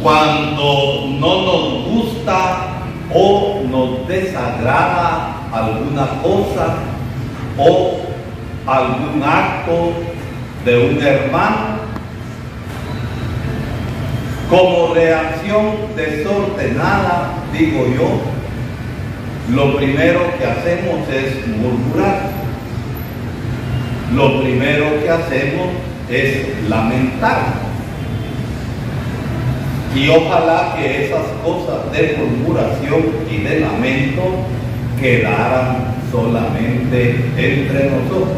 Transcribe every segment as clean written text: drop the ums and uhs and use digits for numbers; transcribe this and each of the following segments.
Cuando no nos gusta o nos desagrada alguna cosa o algún acto de un hermano, como reacción desordenada, digo yo, lo primero que hacemos es murmurar. Lo primero que hacemos es lamentar. Y ojalá que esas cosas de murmuración y de lamento quedaran solamente entre nosotros.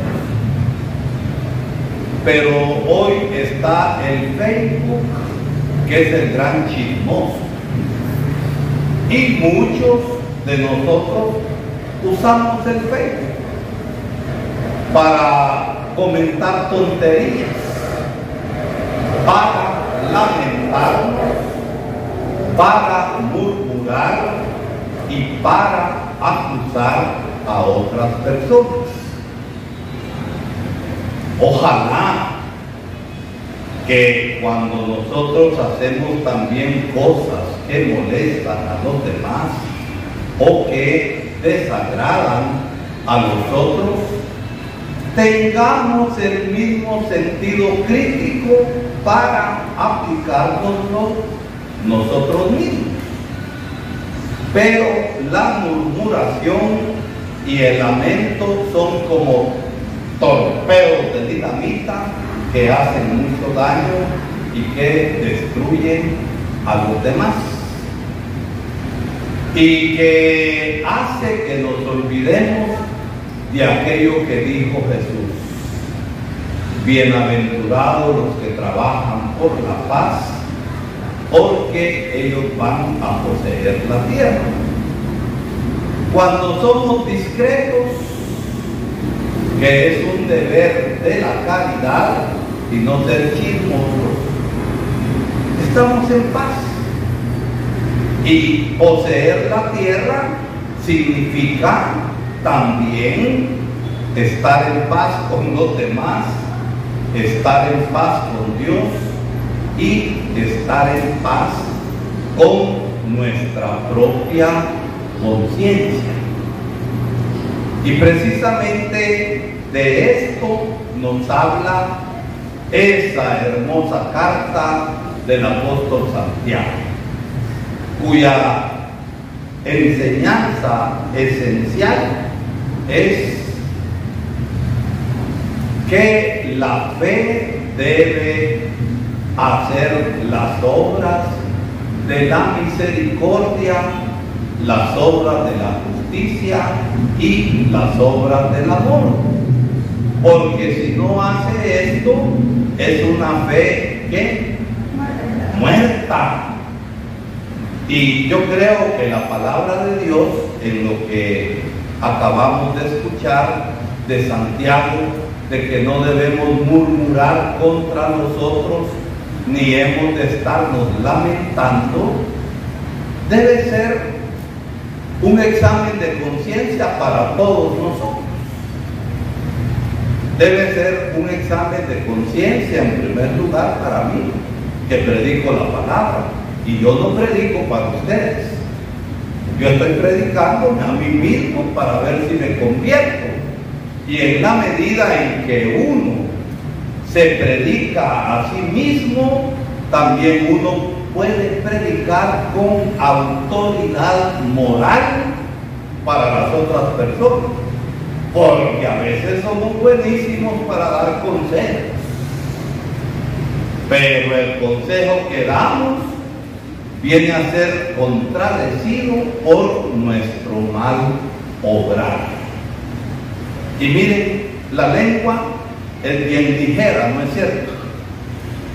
Pero hoy está el Facebook, que es el gran chismoso. Y muchos de nosotros usamos el Facebook para comentar tonterías, para lamentarnos, para murmurar y para acusar a otras personas. Ojalá que cuando nosotros hacemos también cosas que molestan a los demás o que desagradan a los otros, tengamos el mismo sentido crítico para aplicárnoslo nosotros mismos. Pero la murmuración y el lamento son como torpedos de dinamita que hacen mucho daño y que destruyen a los demás, y que hace que nos olvidemos de aquello que dijo Jesús: bienaventurados los que trabajan por la paz, porque ellos van a poseer la tierra. Cuando somos discretos, que es un deber de la caridad y no ser chismosos, estamos en paz. Y poseer la tierra significa también estar en paz con los demás, estar en paz con Dios y estar en paz con nuestra propia conciencia. Y precisamente de esto nos habla esa hermosa carta del apóstol Santiago, cuya enseñanza esencial es que la fe debe hacer las obras de la misericordia, las obras de la justicia y las obras del amor, porque si no hace esto es una fe que muerta. Y yo creo que la palabra de Dios, en lo que acabamos de escuchar de Santiago, de que no debemos murmurar contra nosotros ni hemos de estarnos lamentando, debe ser un examen de conciencia para todos nosotros. Debe ser un examen de conciencia en primer lugar para mí, que predico la palabra. Y yo no predico para ustedes. Yo estoy predicándome a mí mismo para ver si me convierto. Y en la medida en que uno se predica a sí mismo, también uno puede predicar con autoridad moral para las otras personas. Porque a veces somos buenísimos para dar consejos, pero el consejo que damos viene a ser contradecido por nuestro mal obrar. Y miren, la lengua es bien ligera, ¿no es cierto?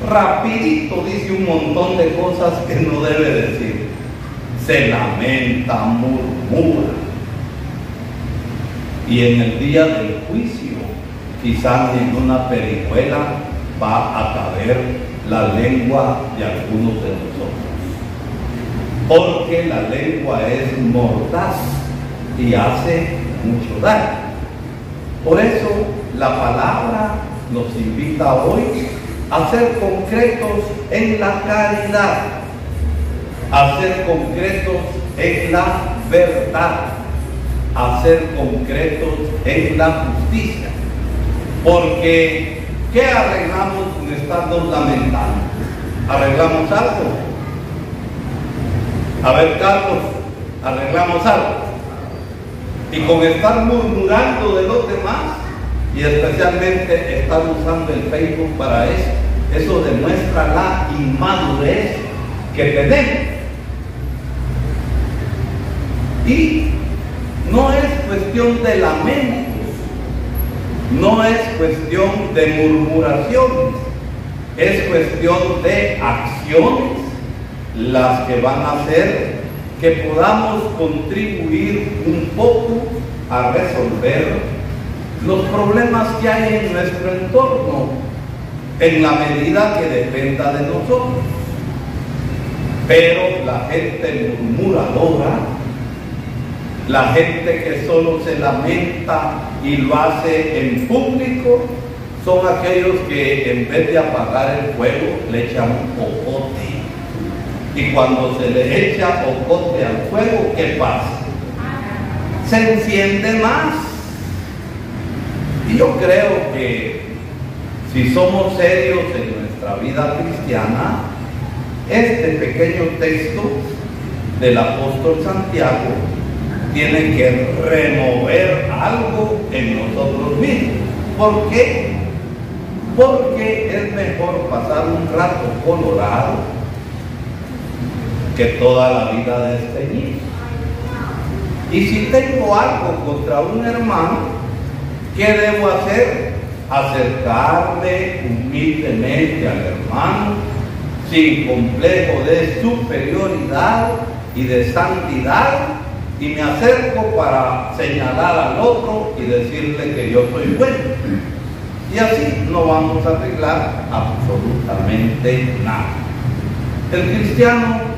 Rapidito dice un montón de cosas que no debe decir. Se lamenta, murmura. Y en el día del juicio, quizás en una pericuela va a caber la lengua de algunos de nosotros. Porque la lengua es mordaz y hace mucho daño. Por eso la palabra nos invita hoy a ser concretos en la caridad, a ser concretos en la verdad, a ser concretos en la justicia. Porque, ¿qué arreglamos con estarnos lamentando? ¿Arreglamos algo? A ver, Carlos, ¿arreglamos algo? Y con estar murmurando de los demás, y especialmente estar usando el Facebook para eso demuestra la inmadurez que tenemos. Y no es cuestión de lamentos, no es cuestión de murmuraciones, es cuestión de acciones las que van a hacer que podamos contribuir un poco a resolver los problemas que hay en nuestro entorno, en la medida que dependa de nosotros. Pero la gente murmuradora, la gente que solo se lamenta y lo hace en público, son aquellos que en vez de apagar el fuego le echan un ocote. Y cuando se le echa ocote al fuego, ¿qué pasa? Se enciende más. Y yo creo que si somos serios en nuestra vida cristiana, este pequeño texto del apóstol Santiago tiene que remover algo en nosotros mismos. ¿Por qué? Porque es mejor pasar un rato colorado que toda la vida desteñido. Y si tengo algo contra un hermano, ¿qué debo hacer? Acercarme humildemente al hermano, sin complejo de superioridad y de santidad, y me acerco para señalar al otro y decirle que yo soy bueno. Y así no vamos a arreglar absolutamente nada. El cristiano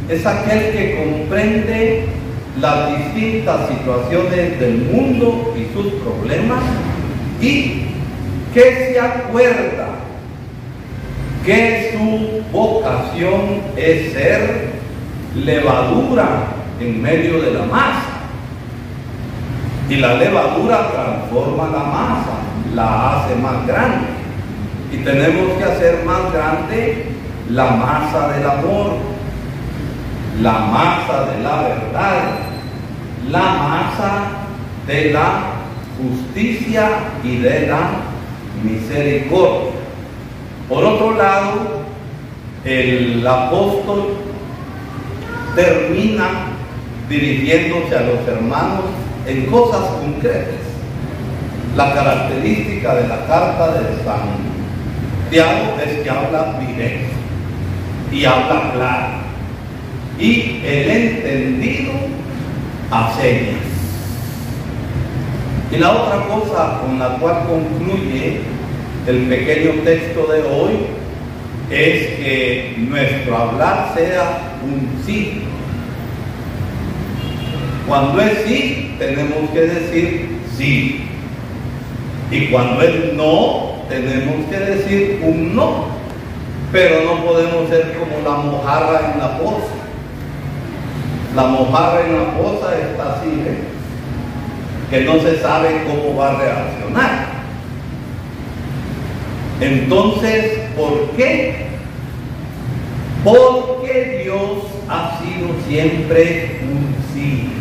es aquel que comprende las distintas situaciones del mundo y sus problemas, y que se acuerda que su vocación es ser levadura en medio de la masa. Y la levadura transforma la masa, la hace más grande. Y tenemos que hacer más grande la masa del amor, la masa de la verdad, la masa de la justicia y de la misericordia. Por otro lado, el apóstol termina dirigiéndose a los hermanos en cosas concretas. La característica de la carta de Santiago es que habla directo y habla claro, y el entendido a señas. Y la otra cosa con la cual concluye el pequeño texto de hoy es que nuestro hablar sea un sí. Cuando es sí, tenemos que decir sí. Y cuando es no, tenemos que decir un no. Pero no podemos ser como la mojarra en la poza. La mojarra en la poza está así, que no se sabe cómo va a reaccionar. Entonces, ¿por qué? Porque Dios ha sido siempre un sí.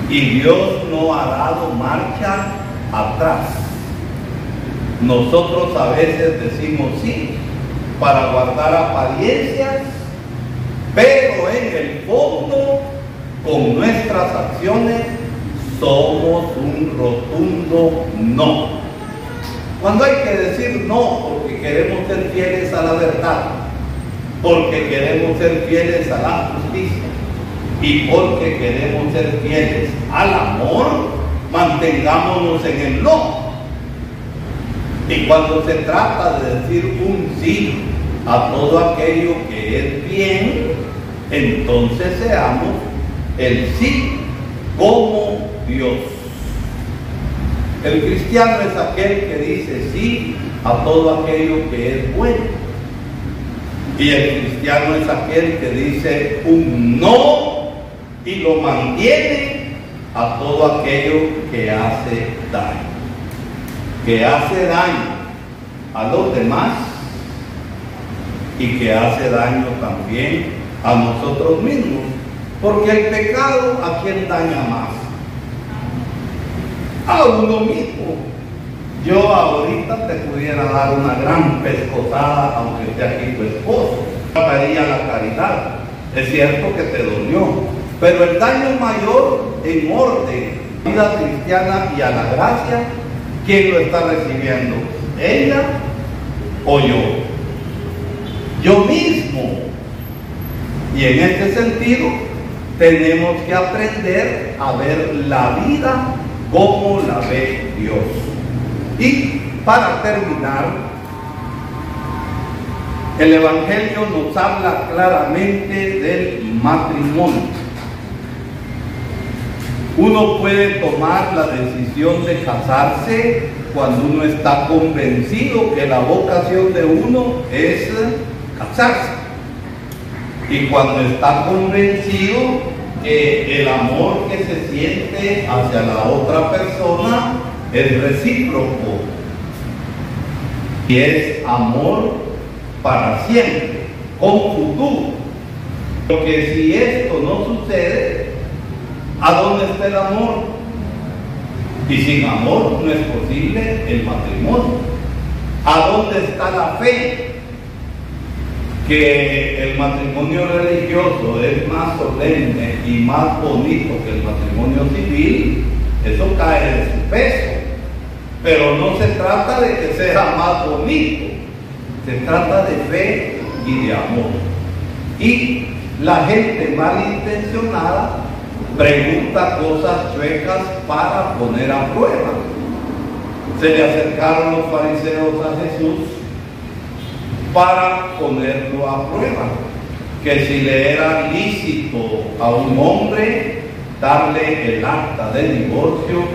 Y Dios no ha dado marcha atrás. Nosotros a veces decimos sí para guardar apariencias, pero en el fondo, con nuestras acciones, somos un rotundo no. Cuando hay que decir no porque queremos ser fieles a la verdad, porque queremos ser fieles a la justicia y porque queremos ser fieles al amor, mantengámonos en el no. Y cuando se trata de decir un sí a todo aquello que es bien, entonces seamos el sí como Dios. El cristiano es aquel que dice sí a todo aquello que es bueno. Y el cristiano es aquel que dice un no y lo mantiene a todo aquello que hace daño. Que hace daño a los demás y que hace daño también a nosotros mismos. Porque el pecado, ¿a quién daña más? A uno mismo. Yo ahorita te pudiera dar una gran pescozada, aunque esté aquí tu esposo. Trataría la caridad. Es cierto que te dolió, pero el daño mayor en orden, vida cristiana y a la gracia, ¿quién lo está recibiendo? ¿Ella o yo? Yo mismo. Y en este sentido, tenemos que aprender a ver la vida como la ve Dios. Y para terminar, el Evangelio nos habla claramente del matrimonio. Uno puede tomar la decisión de casarse cuando uno está convencido que la vocación de uno es casarse. Y cuando está convencido que el amor que se siente hacia la otra persona es recíproco y es amor para siempre, con futuro. Porque si esto no sucede, ¿a dónde está el amor? Y sin amor no es posible el matrimonio. ¿A dónde está la fe? Que el matrimonio religioso es más solemne y más bonito que el matrimonio civil, eso cae de su peso. Pero no se trata de que sea más bonito, se trata de fe y de amor. Y la gente malintencionada pregunta cosas chuecas para poner a prueba. Se le acercaron los fariseos a Jesús para ponerlo a prueba, que si le era lícito a un hombre darle el acta de divorcio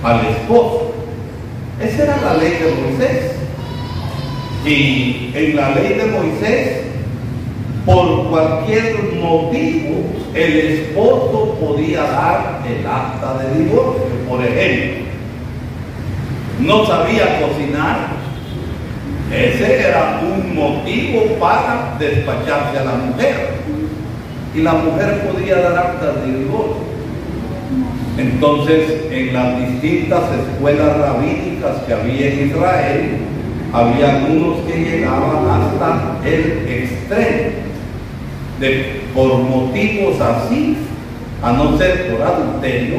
al esposo. Esa era la ley de Moisés. Y en la ley de Moisés, por cualquier motivo, el esposo podía dar el acta de divorcio. Por ejemplo, no sabía cocinar. Ese era un motivo para despacharse a la mujer. Y la mujer podía dar actas de divorcio. Entonces, en las distintas escuelas rabínicas que había en Israel, había unos que llegaban hasta el extremo de, por motivos así, a no ser por adulterio,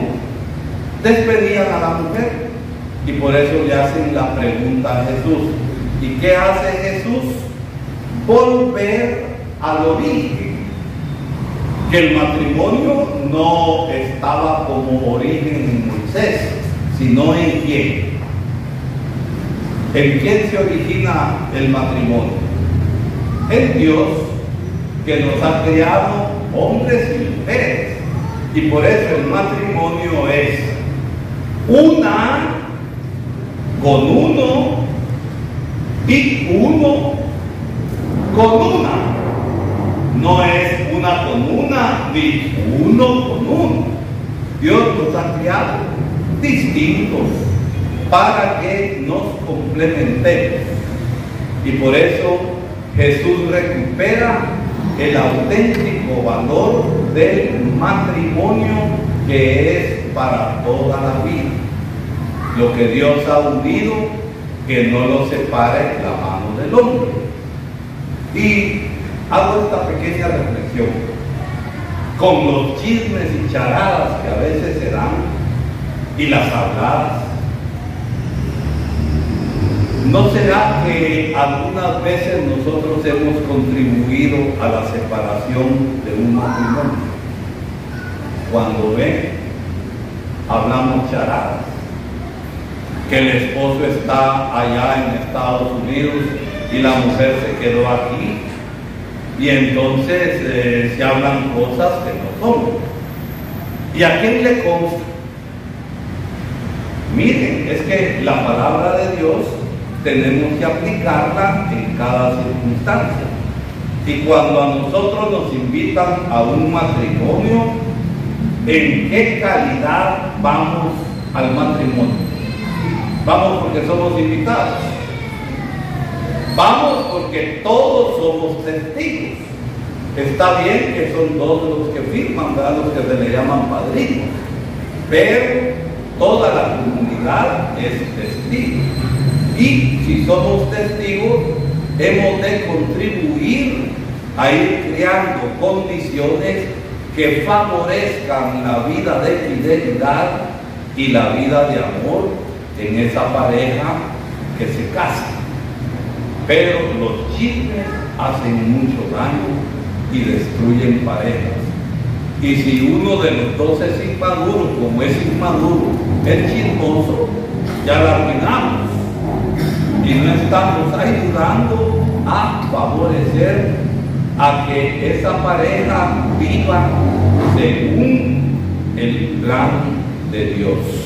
despedían a la mujer. Y por eso le hacen la pregunta a Jesús. ¿Y qué hace Jesús? Volver al origen. Que el matrimonio no estaba como origen en Moisés, sino en quién. ¿En quién se origina el matrimonio? En Dios, que nos ha creado hombres y mujeres. Y por eso el matrimonio es una con uno y uno con una. No es una con una ni uno con uno. Dios nos ha creado distintos para que nos complementemos. Y por eso Jesús recupera el auténtico valor del matrimonio, que es para toda la vida. Lo que Dios ha unido, que no lo separe la mano del hombre. Y hago esta pequeña reflexión. Con los chismes y charadas que a veces se dan, y las habladas, ¿no será que algunas veces nosotros hemos contribuido a la separación de un matrimonio? Cuando ven, hablamos charadas, que el esposo está allá en Estados Unidos y la mujer se quedó aquí, y entonces se hablan cosas que no son. ¿Y a quién le consta? Miren, es que la palabra de Dios tenemos que aplicarla en cada circunstancia. Y cuando a nosotros nos invitan a un matrimonio, ¿en qué calidad vamos al matrimonio? ¿Vamos porque somos invitados? Vamos porque todos somos testigos. Está bien que son todos los que firman, ¿verdad? Los que se le llaman padrinos, pero toda la comunidad es testigo. Y si somos testigos, hemos de contribuir a ir creando condiciones que favorezcan la vida de fidelidad y la vida de amor en esa pareja que se casa. Pero los chismes hacen mucho daño y destruyen parejas. Y si uno de los dos es inmaduro, como es inmaduro, es chismoso, ya la arruinamos. Y no estamos ayudando a favorecer a que esa pareja viva según el plan de Dios.